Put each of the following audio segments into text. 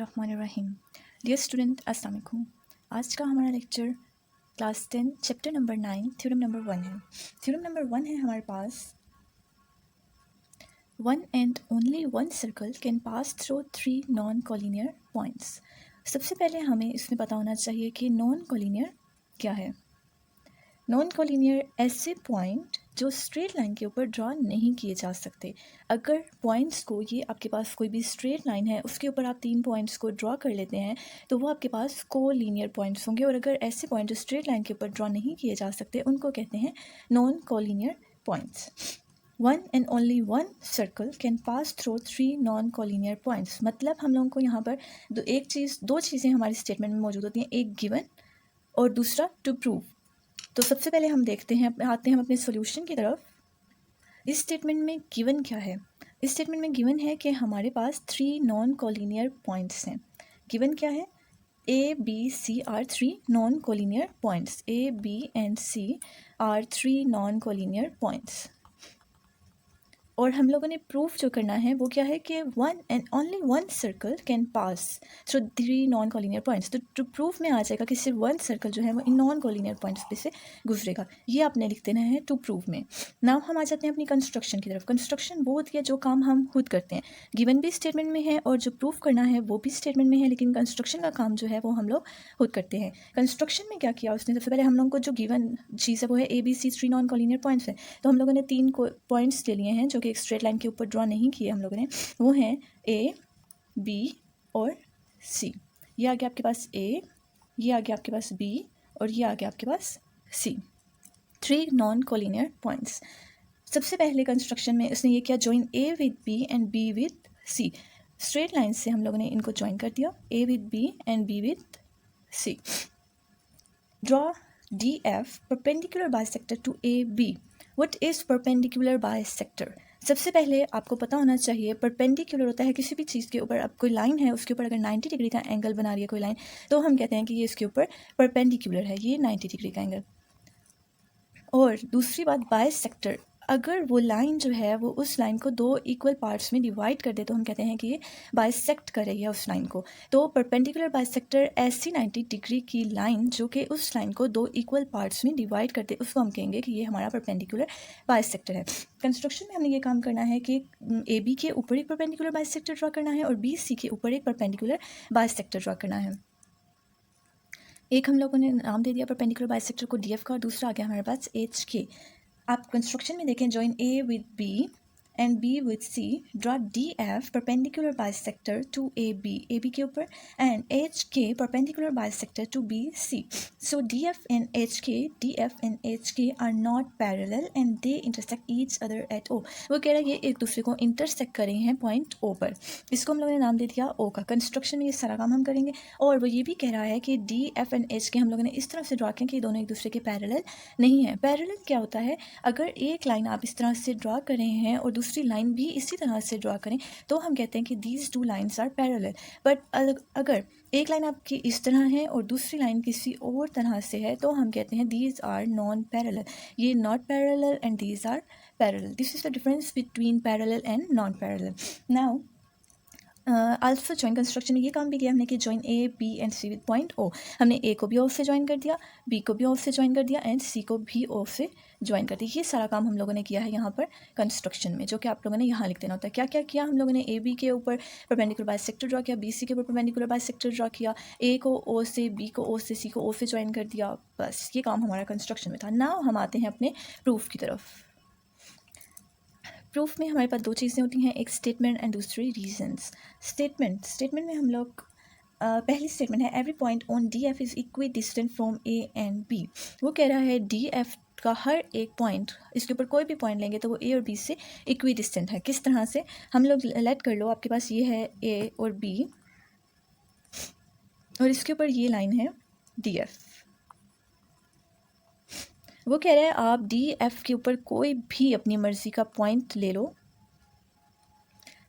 बिस्मिल्लाहिर्रहमानिर्रहीम। Dear student अस्सलाम वालेकुम। आज का हमारा lecture class 10 chapter number 9 theorem number 1 है। थ्योरम नंबर 1 है हमारे पास, one and only one circle can pass through 3 non collinear points. सबसे पहले हमें इसमें पता होना चाहिए कि नॉन कोलिनियर क्या है। नॉन कोलिनियर ऐसे पॉइंट जो स्ट्रेट लाइन के ऊपर ड्रा नहीं किए जा सकते। अगर पॉइंट्स को, ये आपके पास कोई भी स्ट्रेट लाइन है, उसके ऊपर आप 3 पॉइंट्स को ड्रा कर लेते हैं तो वो आपके पास कोलिनियर पॉइंट्स होंगे। और अगर ऐसे पॉइंट जो स्ट्रेट लाइन के ऊपर ड्रा नहीं किए जा सकते उनको कहते हैं non collinear points. One and only one circle can pass through 3 non collinear points. मतलब हम लोगों को यहाँ पर दो चीज़ें हमारी स्टेटमेंट में मौजूद होती हैं, एक गिवन और दूसरा टू प्रूव। तो सबसे पहले हम देखते हैं, आते हैं हम अपने सॉल्यूशन की तरफ। इस स्टेटमेंट में गिवन क्या है? इस स्टेटमेंट में गिवन है कि हमारे पास 3 नॉन कोलिनियर पॉइंट्स हैं। गिवन क्या है? A, B, C are 3 non collinear points. A, B and C are 3 non collinear points. और हम लोगों ने प्रूफ जो करना है वो क्या है कि one and only one circle can pass through 3 non collinear points. तो टू प्रूफ में आ जाएगा कि सिर्फ वन सर्कल जो है वो इन नॉन कोलिनियर पॉइंट्स पे से गुजरेगा। ये आपने लिख देना है टू प्रूफ में। नाउ हम आ जाते हैं अपनी कंस्ट्रक्शन की तरफ। कंस्ट्रक्शन वो होती है जो काम हम खुद करते हैं। गिवन भी स्टेटमेंट में है और जो प्रूफ करना है वो भी स्टेटमेंट में है, लेकिन कंस्ट्रक्शन का काम जो है वो हम लोग खुद करते हैं। कंस्ट्रक्शन में क्या किया उसने? सबसे पहले हम लोगों को जो गिवन चीज़ है वो है ABC 3 नॉन कोलिनियर पॉइंट्स है। तो हम लोगों ने 3 पॉइंट्स ले लिए हैं जो कि एक स्ट्रेट लाइन के ऊपर ड्रॉ नहीं किए हम लोगों ने। वो हैं A, B और C। ये आ गया आपके पास A, ये आ गया आपके पास B और ये आ गया आपके पास C। 3 non collinear points. सबसे पहले कंस्ट्रक्शन में उसने ये किया, join A with B and B with C। Straight line से हम लोगों ने इनको ज्वाइन कर दिया, A with B and B with C। Draw DF perpendicular bisector to AB। What is perpendicular bisector? सबसे पहले आपको पता होना चाहिए परपेंडिकुलर होता है किसी भी चीज़ के ऊपर। अब कोई लाइन है उसके ऊपर अगर 90 डिग्री का एंगल बना रही है कोई लाइन, तो हम कहते हैं कि ये इसके ऊपर परपेंडिकुलर है, ये 90 डिग्री का एंगल। और दूसरी बात, बाइसेक्टर, अगर वो लाइन जो है वो उस लाइन को 2 इक्वल पार्ट्स में डिवाइड कर दे तो हम कहते हैं कि ये बाइसेक्ट कर रही है उस लाइन को। तो परपेंडिकुलर बाइसेक्टर ऐसी 90 डिग्री की लाइन जो कि उस लाइन को 2 इक्वल पार्ट्स में डिवाइड कर दे, उसको हम कहेंगे कि ये हमारा परपेंडिकुलर बाइसेक्टर है। कंस्ट्रक्शन में हमने ये काम करना है कि AB के ऊपर एक परपेंडिकुलर बाइसेक्टर ड्रॉ करना है और BC के ऊपर एक परपेंडिकुलर बाइसेक्टर ड्रॉ करना है। एक हम लोगों ने नाम दे दिया परपेंडिकुलर बाइसेक्टर को DF का, और दूसरा आ गया हमारे पास HK। आप कंस्ट्रक्शन में देखें, join A with B and B with C, draw DF perpendicular bisector to AB के ऊपर, and HK perpendicular bisector to BC। So DF and HK are not parallel and they intersect each other at O। वो कह रहा है ये एक दूसरे को इंटरसेक्ट कर रहे हैं पॉइंट O पर। इसको हम लोगों ने नाम दे दिया O का। कंस्ट्रक्शन में ये सारा काम हम करेंगे। और वो ये भी कह रहा है कि DF एंड HK हम लोगों ने इस तरह से ड्रॉ किया कि दोनों एक दूसरे के पैरेलल नहीं है। पैरेलल क्या होता है? अगर एक लाइन आप इस तरह से ड्रॉ कर रहे हैं और दूसरी लाइन भी इसी तरह से ड्रॉ करें तो हम कहते हैं कि these 2 lines are parallel. But अगर एक लाइन आपकी इस तरह है और दूसरी लाइन किसी और तरह से है तो हम कहते हैं दीज आर नॉन पैरेलल। ये not parallel and these are parallel. This is the difference between parallel and non parallel. Now also join construction में ये काम भी किया हमने कि join A, B and C with point O। हमने A को भी O से ज्वाइन कर दिया, B को भी O से ज्वाइन कर दिया एंड C को भी O से ज्वाइन कर दिया। ये सारा काम हम लोगों ने किया है यहाँ पर कंस्ट्रक्शन में, जो कि आप लोगों ने यहाँ लिख देना होता है। क्या क्या किया हम लोगों ने? AB के ऊपर परपेंडिकुलर बाइसेक्टर ड्रॉ किया, BC के ऊपर परपेंडिकुलर बाइसेक्टर ड्रॉ किया, A को O से, B को O से, C को O से ज्वाइन कर दिया। बस ये काम हमारा कंस्ट्रक्शन में था। नाउ हम आते हैं अपने प्रूफ की तरफ। प्रूफ में हमारे पास 2 चीज़ें होती हैं, एक स्टेटमेंट एंड दूसरी रीजंस। स्टेटमेंट में हम लोग पहली स्टेटमेंट है every point on DF is equi distant from A and B। वो कह रहा है DF का हर एक पॉइंट, इसके ऊपर कोई भी पॉइंट लेंगे तो वो A और B से इक्वी डिस्टेंट है। किस तरह से? हम लोग लेट कर लो, आपके पास ये है A और B और इसके ऊपर ये लाइन है DF। वो कह रहा है आप DF के ऊपर कोई भी अपनी मर्ज़ी का पॉइंट ले लो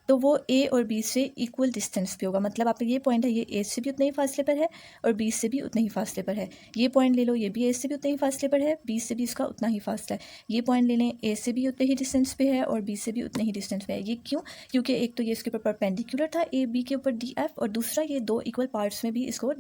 तो तो वो ए और बी से इक्वल डिस्टेंस पे होगा। मतलब आपका ये पॉइंट है, ये ए से भी उतने ही फासले पर है और बी से भी उतने ही फासले पर है। ये पॉइंट ले लो, ये भी ए से भी उतने ही फासले पर है, बी से भी इसका उतना ही फासला है। ये पॉइंट ले लें, ए से भी उतने ही डिस्टेंस पे है और बी से भी उतने ही डिस्टेंस पे है। ये क्यों? क्योंकि एक तो ये इसके ऊपर परपेंडिकुलर था ए बी के ऊपर डी एफ, और दूसरा ये दो इक्वल पार्ट्स में भी इसको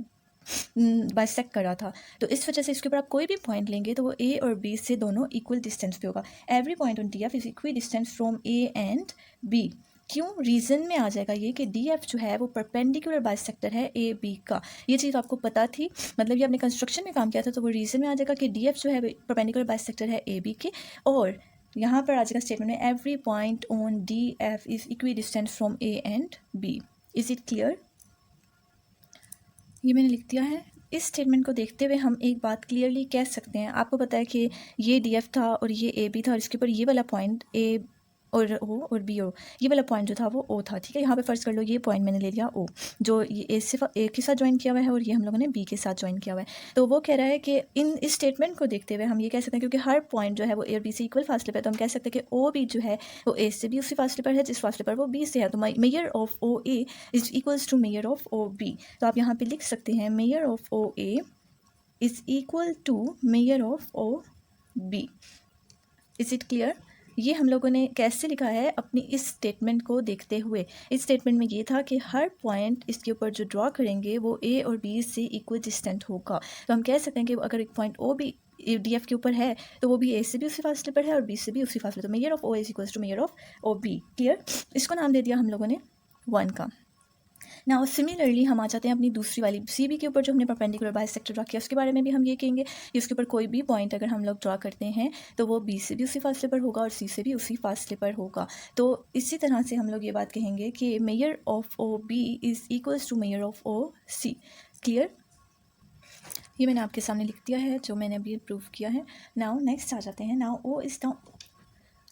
बाइसेक्ट करा था। तो इस वजह से इसके ऊपर आप कोई भी पॉइंट लेंगे तो वो ए और बी से दोनों इक्वल डिस्टेंस पे होगा। Every point on D F is equal distance from A and B. क्यों? रीज़न में आ जाएगा ये कि डी एफ जो है वो परपेंडिकुलर बाइसेक्टर है ए बी का। ये चीज़ आपको पता थी, मतलब ये आपने कंस्ट्रक्शन में काम किया था, तो वो रीज़न में आ जाएगा कि डी एफ जो है परपेंडिकुलर बाइसेक्टर है ए बी के। और यहाँ पर आ जाएगा स्टेटमेंट में every point on D F is equidistance from A and B. Is it clear? ये मैंने लिख दिया है। इस स्टेटमेंट को देखते हुए हम एक बात क्लियरली कह सकते हैं। आपको पता है कि ये डी एफ था और ये ए बी था और इसके ऊपर ये वाला पॉइंट ए और ओ और बी ओ, ये वाला पॉइंट जो था वो ओ था। ठीक है, यहाँ पे फर्ज कर लो ये पॉइंट मैंने ले लिया ओ, जो ये ए से ए के साथ ज्वाइन किया हुआ है और ये हम लोगों ने बी के साथ ज्वाइन किया हुआ है। तो वो कह रहा है कि इस स्टेटमेंट को देखते हुए हम ये कह सकते हैं, क्योंकि हर पॉइंट जो है वो ए और बी से इक्वल फासले पर है, तो हम कह सकते हैं कि ओ बी जो है वो ए से भी उसी फासले पर है जिस फासले पर वो बी से है। तो measure of O A is equals to measure of O B. तो आप यहाँ पे लिख सकते हैं measure of O A is equal to measure of O B. Is it clear? ये हम लोगों ने कैसे लिखा है? अपनी इस स्टेटमेंट को देखते हुए। इस स्टेटमेंट में ये था कि हर पॉइंट इसके ऊपर जो ड्रॉ करेंगे वो ए और बी से इक्वल डिस्टेंट होगा। तो हम कह सकते हैं कि अगर एक point O B D F के ऊपर है तो वो भी ए से भी उसी फासले पर है और बी से भी उसी फासले। तो measure of O is equals to measure of O B. Clear? इसको नाम दे दिया हम लोगों ने 1 का। नाउ सिमिलरली हम आ जाते हैं अपनी दूसरी वाली सी बी के ऊपर, जो हमने परपेंडिकुलर बाइसेक्टर ड्रा किया उसके बारे में भी हम ये कहेंगे कि उसके ऊपर कोई भी पॉइंट अगर हम लोग ड्रा करते हैं तो वो बी से भी उसी फासले पर होगा और सी से भी उसी फासले पर होगा। तो इसी तरह से हम लोग ये बात कहेंगे कि measure of O B is equals to measure of O C. Clear? ये मैंने आपके सामने लिख दिया है जो मैंने अभी प्रूव किया है। नाउ नेक्स्ट आ जाते हैं।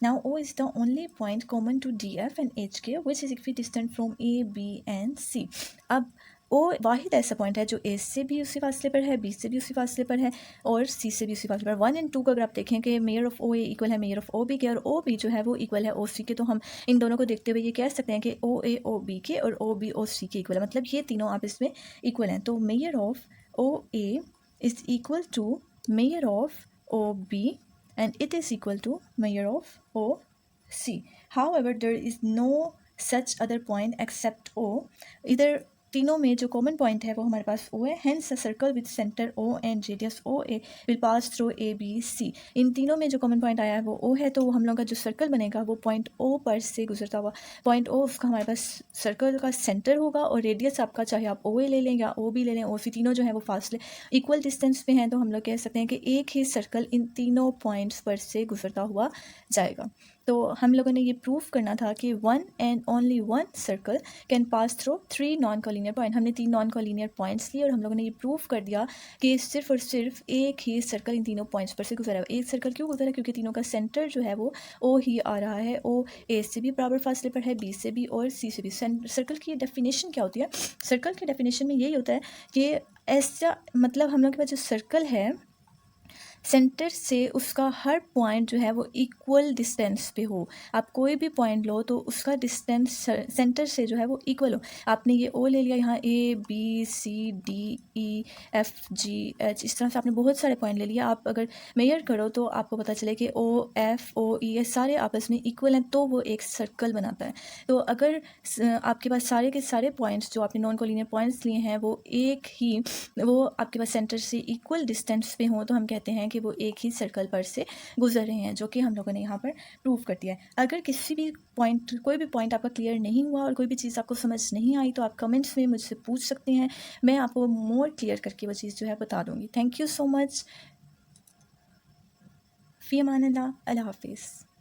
Now O is the only point common to DF and HK which is equidistant from A, B and C. अब O वाहिद ऐसा पॉइंट है जो A से भी उसी फासले पर है, B से भी उसी फासले पर है और C से भी उसी फासले पर। 1 और 2 का अगर आप देखें कि measure of O A equal है मेयर ऑफ ओ बी के और ओ बी जो है वो इक्वल है ओ सी के, तो हम इन दोनों को देखते हुए ये कह सकते हैं कि ओ ए ओ बी के और ओ बी ओ सी के इक्वल है। मतलब ये तीनों आप इसमें इक्वल हैं। तो measure of O A is equal to measure of O B and it is equal to measure of OC. However, there is no such other point except O. Either तीनों में जो कॉमन पॉइंट है वो हमारे पास O है। Hence a circle with centre O and radius OA will pass through ABC। इन तीनों में जो कॉमन पॉइंट आया है वो O है, तो हम लोग का जो सर्कल बनेगा वो पॉइंट O पर से गुजरता हुआ, पॉइंट O उसका हमारे पास सर्कल का सेंटर होगा और रेडियस आपका चाहे आप OA ले लें या OB ले लें, OC, तीनों जो है वो फासले इक्वल डिस्टेंस पे हैं। तो हम लोग कह सकते हैं कि एक ही सर्कल इन तीनों पॉइंट्स पर से गुजरता हुआ जाएगा। तो हम लोगों ने ये प्रूव करना था कि 1 and only 1 circle can pass through 3 non collinear point. हमने 3 नॉन कॉलिनियर पॉइंट्स लिए और हम लोगों ने ये प्रूव कर दिया कि सिर्फ और सिर्फ एक ही सर्कल इन तीनों पॉइंट्स पर से गुजरा है। एक सर्कल क्यों गुजरा है? क्योंकि तीनों का सेंटर जो है वो ओ ही आ रहा है। ओ ए से भी बराबर फासले पर है, बी से भी और सी से भी। सर्कल की डेफिनेशन क्या होती है? सर्कल की डेफिनेशन में यही होता है कि ऐसा, मतलब हम लोग के पास जो सर्कल है सेंटर से उसका हर पॉइंट जो है वो इक्वल डिस्टेंस पे हो। आप कोई भी पॉइंट लो तो उसका डिस्टेंस सेंटर से जो है वो इक्वल हो। आपने ये ओ ले लिया, यहाँ A B C D E F G H, इस तरह से आपने बहुत सारे पॉइंट ले लिया। आप अगर मेजर करो तो आपको पता चले कि ओ एफ ओ ई ये सारे आपस में इक्वल हैं, तो वो एक सर्कल बनाता है। तो अगर आपके पास सारे के सारे पॉइंट्स जो आपने नॉन कोलिनियर पॉइंट्स लिए हैं वो एक ही, वो आपके पास सेंटर से इक्वल डिस्टेंस पे हों, तो हम कहते हैं कि वो एक ही सर्कल पर से गुजर रहे हैं, जो कि हम लोगों ने यहाँ पर प्रूव कर दिया है। अगर किसी भी पॉइंट, कोई भी पॉइंट आपका क्लियर नहीं हुआ और कोई भी चीज़ आपको समझ नहीं आई तो आप कमेंट्स में मुझसे पूछ सकते हैं, मैं आपको मोर क्लियर करके वो चीज़ जो है बता दूँगी। Thank you so much. फ़ी अमान अल्लाह। अल्लाह हाफिज़।